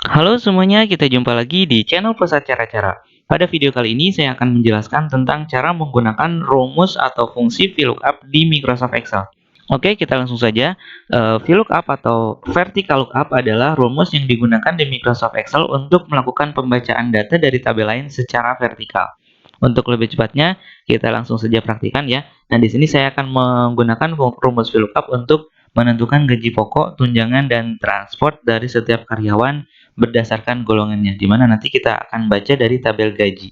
Halo semuanya, kita jumpa lagi di channel Pusat Cara-Cara. Pada video kali ini saya akan menjelaskan tentang cara menggunakan rumus atau fungsi VLOOKUP di Microsoft Excel. Oke, kita langsung saja. VLOOKUP atau Vertical Lookup adalah rumus yang digunakan di Microsoft Excel untuk melakukan pembacaan data dari tabel lain secara vertikal. Untuk lebih cepatnya, kita langsung saja praktikan ya. Dan di sini saya akan menggunakan rumus VLOOKUP untuk menentukan gaji pokok, tunjangan, dan transport dari setiap karyawan berdasarkan golongannya, di mana nanti kita akan baca dari tabel gaji.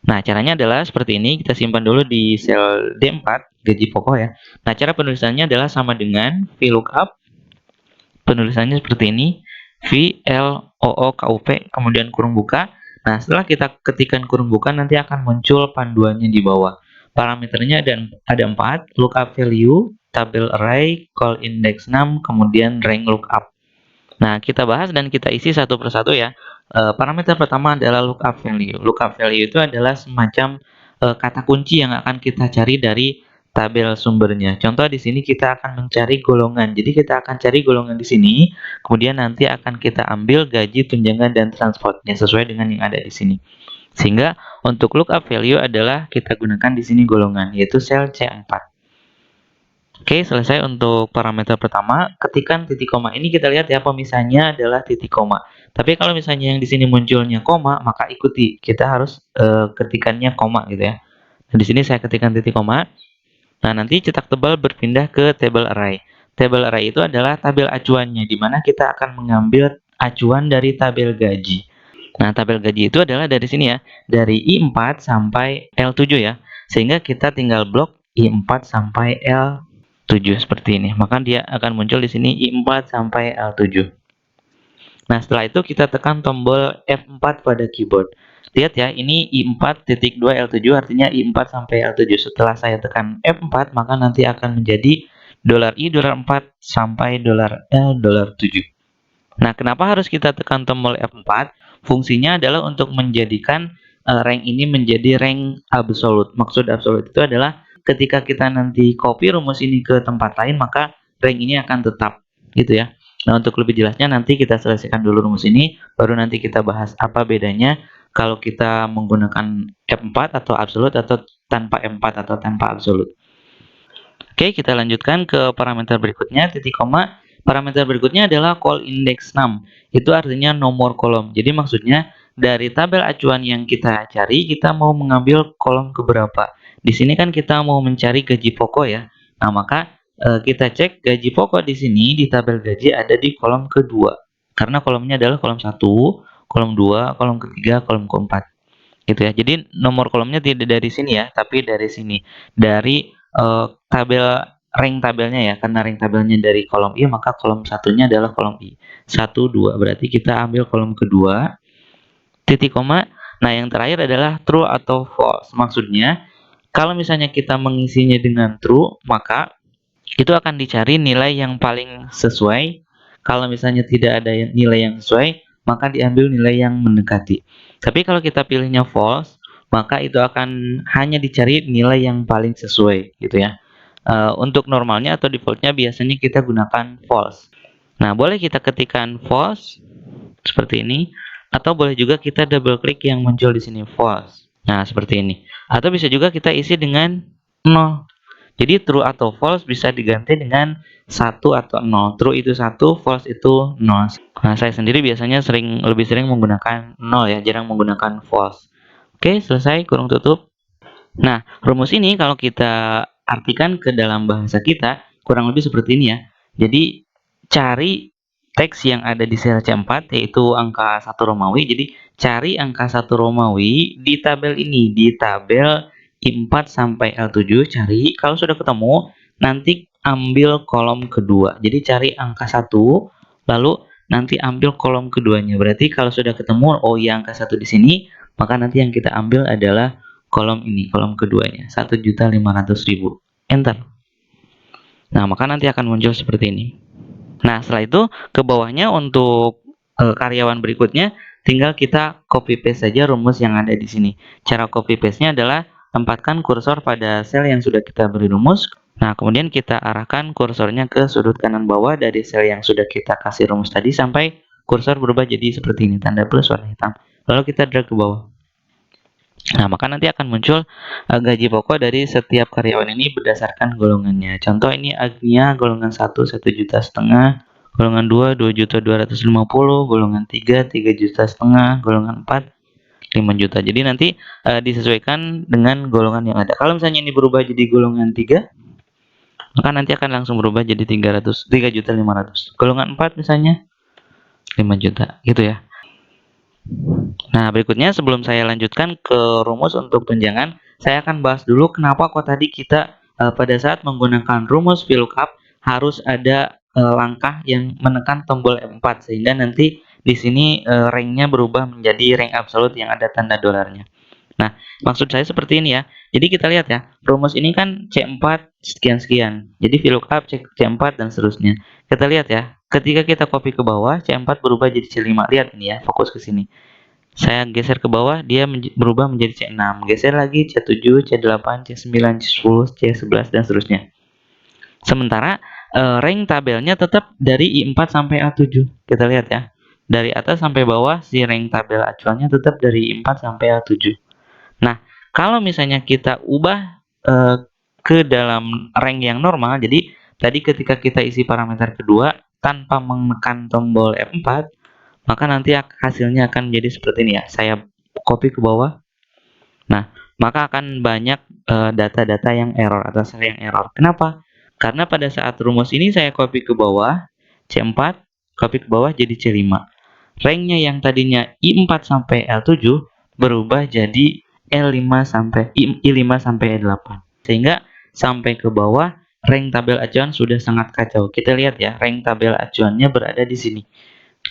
Nah, caranya adalah seperti ini. Kita simpan dulu di sel D4, gaji pokok ya. Nah, cara penulisannya adalah sama dengan VLOOKUP. Penulisannya seperti ini. VLOOKUP, kemudian kurung buka. Nah, setelah kita ketikkan kurung buka, nanti akan muncul panduannya di bawah. Parameternya ada 4, lookup value, tabel array, call index 6, kemudian rank lookup. Nah, kita bahas dan kita isi satu persatu ya. Parameter pertama adalah lookup value. Lookup value itu adalah semacam kata kunci yang akan kita cari dari tabel sumbernya. Contoh di sini kita akan mencari golongan. Jadi kita akan cari golongan di sini, kemudian nanti akan kita ambil gaji, tunjangan, dan transportnya sesuai dengan yang ada di sini. Sehingga untuk lookup value adalah kita gunakan di sini golongan, yaitu sel C4. Oke, selesai untuk parameter pertama. Ketikan titik koma. Ini kita lihat ya, pemisahnya adalah titik koma. Tapi kalau misalnya yang di sini munculnya koma, maka ikuti. Kita harus ketikannya koma gitu ya. Nah, di sini saya ketikkan titik koma. Nah, nanti cetak tebal berpindah ke table array. Table array itu adalah tabel acuannya, di mana kita akan mengambil acuan dari tabel gaji. Nah, tabel gaji itu adalah dari sini ya, dari I4 sampai L7 ya. Sehingga kita tinggal blok I4 sampai L7 seperti ini. Maka dia akan muncul di sini I4 sampai L7. Nah, setelah itu kita tekan tombol F4 pada keyboard. Lihat ya, ini I4.2 L7 artinya I4 sampai L7. Setelah saya tekan F4, maka nanti akan menjadi $I, $4 sampai $L, $7. Nah, kenapa harus kita tekan tombol F4? Fungsinya adalah untuk menjadikan rank ini menjadi rank absolut. Maksud absolut itu adalah ketika kita nanti copy rumus ini ke tempat lain, maka rank ini akan tetap, gitu ya. Nah, untuk lebih jelasnya nanti kita selesaikan dulu rumus ini, baru nanti kita bahas apa bedanya kalau kita menggunakan F4 atau absolut atau tanpa F4 atau tanpa absolut. Oke, kita lanjutkan ke parameter berikutnya, titik koma. Parameter berikutnya adalah call index 6. Itu artinya nomor kolom. Jadi maksudnya dari tabel acuan yang kita cari, kita mau mengambil kolom keberapa. Di sini kan kita mau mencari gaji pokok ya. Nah, maka kita cek gaji pokok di sini di tabel gaji ada di kolom kedua. Karena kolomnya adalah kolom 1, kolom 2, kolom ketiga, kolom keempat. Gitu ya. Jadi nomor kolomnya tidak dari sini ya, tapi dari sini. Dari tabel rank tabelnya ya, karena rank tabelnya dari kolom I, maka kolom satunya adalah kolom I. 1, 2, berarti kita ambil kolom kedua, titik koma. Nah, yang terakhir adalah true atau false. Maksudnya, kalau misalnya kita mengisinya dengan true, maka itu akan dicari nilai yang paling sesuai. Kalau misalnya tidak ada nilai yang sesuai, maka diambil nilai yang mendekati. Tapi kalau kita pilihnya false, maka itu akan hanya dicari nilai yang paling sesuai gitu ya. Untuk normalnya atau defaultnya biasanya kita gunakan false. Nah, boleh kita ketikkan false seperti ini, atau boleh juga kita double klik yang muncul di sini false. Nah, seperti ini. Atau bisa juga kita isi dengan 0. Jadi true atau false bisa diganti dengan 1 atau 0. True itu 1, false itu 0. Nah, saya sendiri biasanya lebih sering menggunakan 0 ya, jarang menggunakan false. Oke, selesai, kurung tutup. Nah, rumus ini kalau kita artikan ke dalam bahasa kita, kurang lebih seperti ini ya. Jadi, cari teks yang ada di sel C4, yaitu angka 1 Romawi. Jadi, cari angka 1 Romawi di tabel ini, di tabel I4 sampai L7, cari. Kalau sudah ketemu, nanti ambil kolom kedua. Jadi, cari angka 1, lalu nanti ambil kolom keduanya. Berarti kalau sudah ketemu, oh ya angka 1 di sini, maka nanti yang kita ambil adalah kolom ini, kolom keduanya, 1.500.000. Enter. Nah, maka nanti akan muncul seperti ini. Nah, setelah itu ke bawahnya untuk karyawan berikutnya tinggal kita copy paste saja rumus yang ada di sini. Cara copy paste-nya adalah tempatkan kursor pada sel yang sudah kita beri rumus. Nah, kemudian kita arahkan kursornya ke sudut kanan bawah dari sel yang sudah kita kasih rumus tadi sampai kursor berubah jadi seperti ini, tanda plus warna hitam. Lalu kita drag ke bawah. Nah, maka nanti akan muncul gaji pokok dari setiap karyawan ini berdasarkan golongannya. Contoh ini Agnia golongan 1, 1,5 juta, golongan 2, 2.250.000, golongan 3, 3,5 juta, golongan 4, 5 juta. Jadi nanti disesuaikan dengan golongan yang ada. Kalau misalnya ini berubah jadi golongan 3, maka nanti akan langsung berubah jadi 3.500.000. Golongan 4 misalnya 5 juta, gitu ya. Nah, berikutnya sebelum saya lanjutkan ke rumus untuk tunjangan, saya akan bahas dulu kenapa kok tadi kita pada saat menggunakan rumus VLOOKUP harus ada langkah yang menekan tombol F4 sehingga nanti di sini rank-nya berubah menjadi rank absolut yang ada tanda dolarnya. Nah, maksud saya seperti ini ya. Jadi kita lihat ya, rumus ini kan C4 sekian-sekian. Jadi VLOOKUP C4 dan seterusnya. Kita lihat ya, ketika kita copy ke bawah, C4 berubah jadi C5. Lihat ini ya, fokus ke sini. Saya geser ke bawah, dia berubah menjadi C6. Geser lagi C7, C8, C9, C10, C11, dan seterusnya. Sementara rank tabelnya tetap dari I4 sampai A7. Kita lihat ya. Dari atas sampai bawah, si rank tabel acuannya tetap dari I4 sampai A7. Nah, kalau misalnya kita ubah ke dalam rank yang normal, jadi tadi ketika kita isi parameter kedua tanpa menekan tombol F4, maka nanti hasilnya akan menjadi seperti ini ya. Saya copy ke bawah. Nah, maka akan banyak data-data yang error atau sel yang error. Kenapa? Karena pada saat rumus ini saya copy ke bawah, C4, copy ke bawah jadi C5. Ranknya yang tadinya I4 sampai L7 berubah jadi I5 sampai E8. Sehingga sampai ke bawah, rank tabel acuan sudah sangat kacau. Kita lihat ya, rank tabel acuannya berada di sini.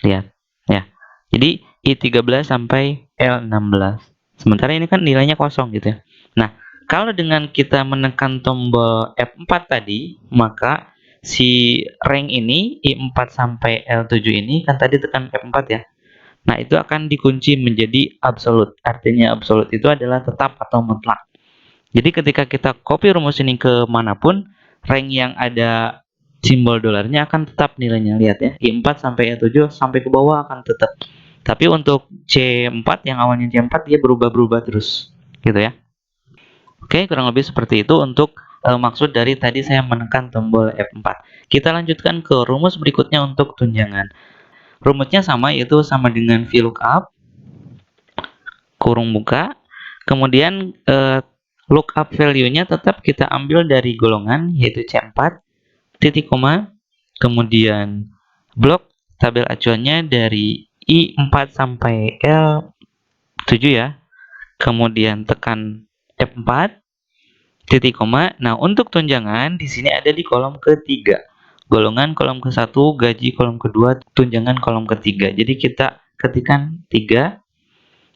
Lihat. Ya, jadi I13 sampai L16. Sementara ini kan nilainya kosong gitu ya. Nah, kalau dengan kita menekan tombol F4 tadi, maka si rank ini I4 sampai L7 ini kan tadi tekan F4 ya. Nah, itu akan dikunci menjadi absolut. Artinya absolut itu adalah tetap atau mutlak. Jadi ketika kita copy rumus ini ke manapun, rank yang ada simbol dolarnya akan tetap nilainya. Lihat ya, I4 sampai E7 sampai ke bawah akan tetap. Tapi untuk C4 yang awalnya C4 dia berubah-berubah terus, gitu ya. Oke, kurang lebih seperti itu untuk maksud dari tadi saya menekan tombol F4. Kita lanjutkan ke rumus berikutnya untuk tunjangan. Rumusnya sama, yaitu sama dengan VLOOKUP kurung buka. Kemudian lookup value-nya tetap kita ambil dari golongan, yaitu C4, titik koma, kemudian blok tabel acuannya dari I4 sampai L7 ya, kemudian tekan F4, titik koma. Nah, untuk tunjangan di sini ada di kolom ketiga, golongan kolom ke-1, gaji kolom kedua, tunjangan kolom ketiga. Jadi kita ketikkan 3,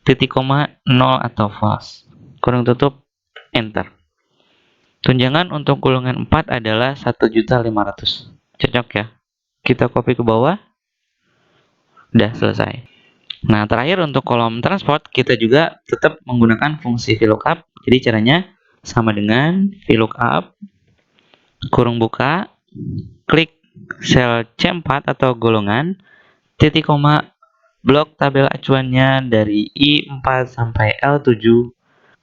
titik koma, 0 atau false, kurung tutup, enter. Tunjangan untuk golongan 4 adalah 1.500.000. Cocok ya. Kita copy ke bawah. Udah selesai. Nah, terakhir untuk kolom transport, kita juga tetap menggunakan fungsi VLOOKUP. Jadi caranya sama dengan VLOOKUP kurung buka, klik sel C4 atau golongan, titik koma, blok tabel acuannya dari I4 sampai L7,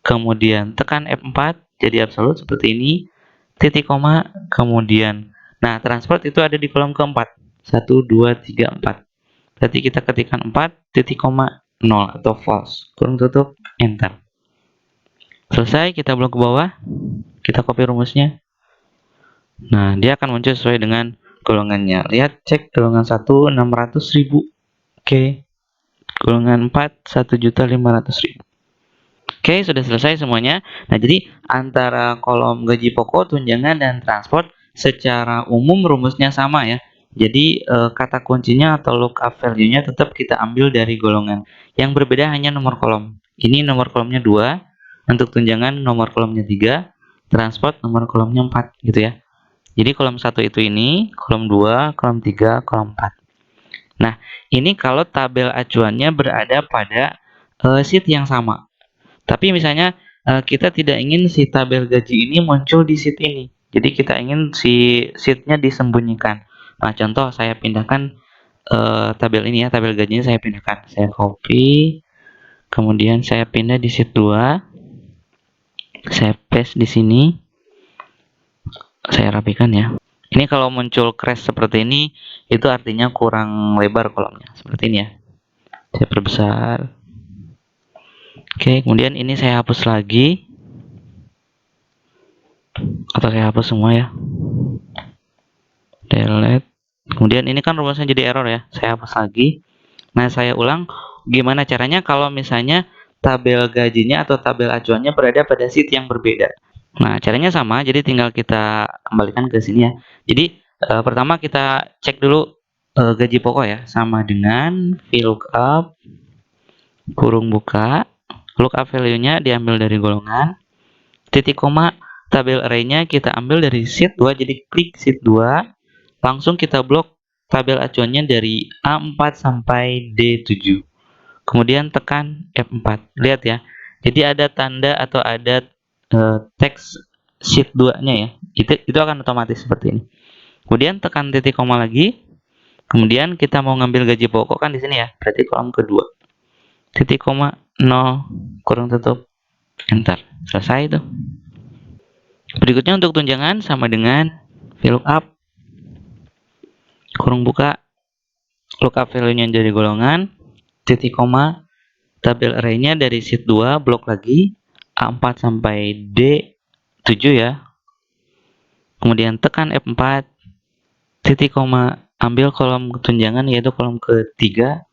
kemudian tekan F4, jadi absolut seperti ini, titik koma, kemudian. Nah, transport itu ada di kolom keempat. 1, 2, 3, 4. Berarti kita ketikkan 4, titik koma, 0 atau false. Kurung tutup, enter. Selesai, kita blok ke bawah. Kita copy rumusnya. Nah, dia akan muncul sesuai dengan golongannya. Lihat, cek golongan 1, 600.000. Oke. Golongan 4, 1.500.000. Oke, sudah selesai semuanya. Nah, jadi antara kolom gaji pokok, tunjangan, dan transport secara umum rumusnya sama ya. Jadi kata kuncinya atau lookup value-nya tetap kita ambil dari golongan. Yang berbeda hanya nomor kolom. Ini nomor kolomnya 2, untuk tunjangan nomor kolomnya 3, transport nomor kolomnya 4 gitu ya. Jadi kolom 1 itu ini, kolom 2, kolom 3, kolom 4. Nah, ini kalau tabel acuannya berada pada sheet yang sama. Tapi misalnya kita tidak ingin si tabel gaji ini muncul di sheet ini. Jadi kita ingin si sheet-nya disembunyikan. Nah, contoh saya pindahkan tabel ini ya, tabel gajinya saya pindahkan. Saya copy, kemudian saya pindah di sheet 2. Saya paste di sini. Saya rapikan ya. Ini kalau muncul crash seperti ini, itu artinya kurang lebar kolomnya. Seperti ini ya. Saya perbesar. Oke, kemudian ini saya hapus lagi. Atau saya hapus semua ya. Delete. Kemudian ini kan rumusnya jadi error ya. Saya hapus lagi. Nah, saya ulang. Gimana caranya kalau misalnya tabel gajinya atau tabel acuannya berada pada sheet yang berbeda? Nah, caranya sama, jadi tinggal kita kembalikan ke sini ya. Jadi, pertama kita cek dulu gaji pokok ya, sama dengan VLOOKUP, kurung buka, lookup value-nya diambil dari golongan, titik koma, tabel array-nya kita ambil dari sheet 2, jadi klik sheet 2, langsung kita blok tabel acuannya dari A4 sampai D7. Kemudian tekan F4. Lihat ya, jadi ada tanda atau ada teks sheet 2-nya ya. Itu akan otomatis seperti ini. Kemudian tekan titik koma lagi. Kemudian kita mau ngambil gaji pokok kan di sini ya. Berarti kolom kedua. Titik koma 0 kurung tutup enter. Selesai itu. Berikutnya untuk tunjangan sama dengan VLOOKUP kurung buka, lookup value-nya dari golongan, titik koma, tabel array-nya dari sheet 2 blok lagi A4 sampai D7 ya. Kemudian tekan F4, titik koma, ambil kolom tunjangan yaitu kolom ketiga,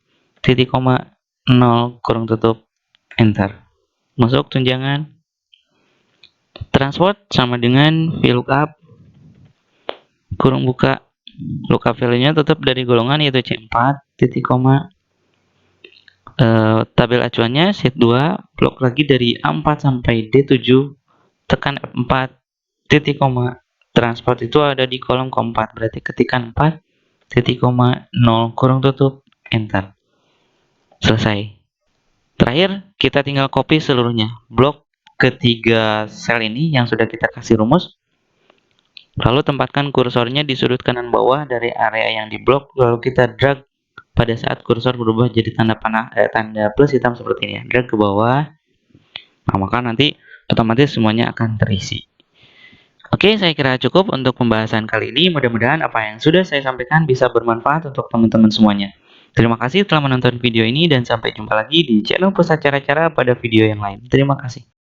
titik koma 0 kurung tutup enter. Masuk tunjangan. Transport sama dengan VLOOKUP kurung buka, lookup value-nya tetap dari golongan yaitu C4, titik koma, tabel acuannya sheet 2 blok lagi dari A4 sampai D7, tekan F4, titik koma, transport itu ada di kolom keempat, berarti ketikkan 4, titik koma, 0 kurung tutup enter. Selesai. Terakhir kita tinggal copy seluruhnya, blok ketiga sel ini yang sudah kita kasih rumus, lalu tempatkan kursornya di sudut kanan bawah dari area yang diblok, lalu kita drag pada saat kursor berubah jadi tanda panah tanda plus hitam seperti ini ya. Drag ke bawah. Nah, maka nanti otomatis semuanya akan terisi. Oke, saya kira cukup untuk pembahasan kali ini. Mudah-mudahan apa yang sudah saya sampaikan bisa bermanfaat untuk teman-teman semuanya. Terima kasih telah menonton video ini dan sampai jumpa lagi di channel Pusat Cara-Cara pada video yang lain. Terima kasih.